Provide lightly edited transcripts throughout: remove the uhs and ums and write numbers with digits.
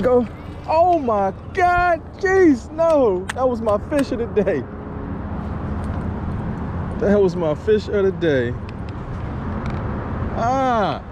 we go. Oh my God, jeez, no. That was my fish of the day. That was my fish of the day. Ah.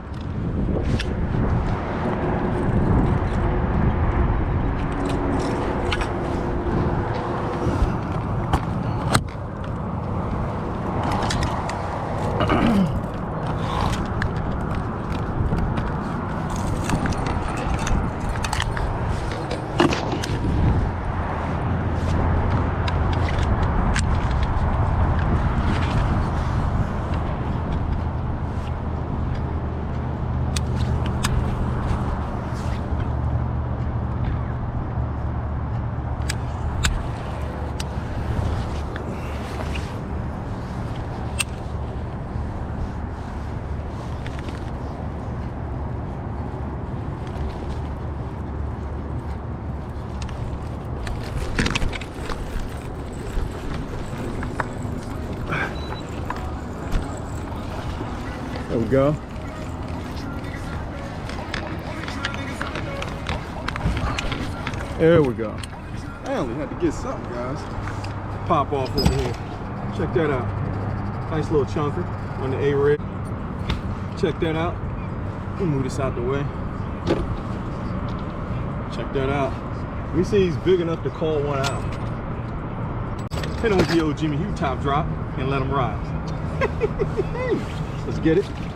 There we go. There we go. I only had to get something, guys. Pop off over here. Check that out. Nice little chunker on the A-rig. Check that out. Let me move this out the way. Check that out. Let me see he's big enough to call one out. Hit him with the old Jimmy Hugh top drop and let him rise. Let's get it.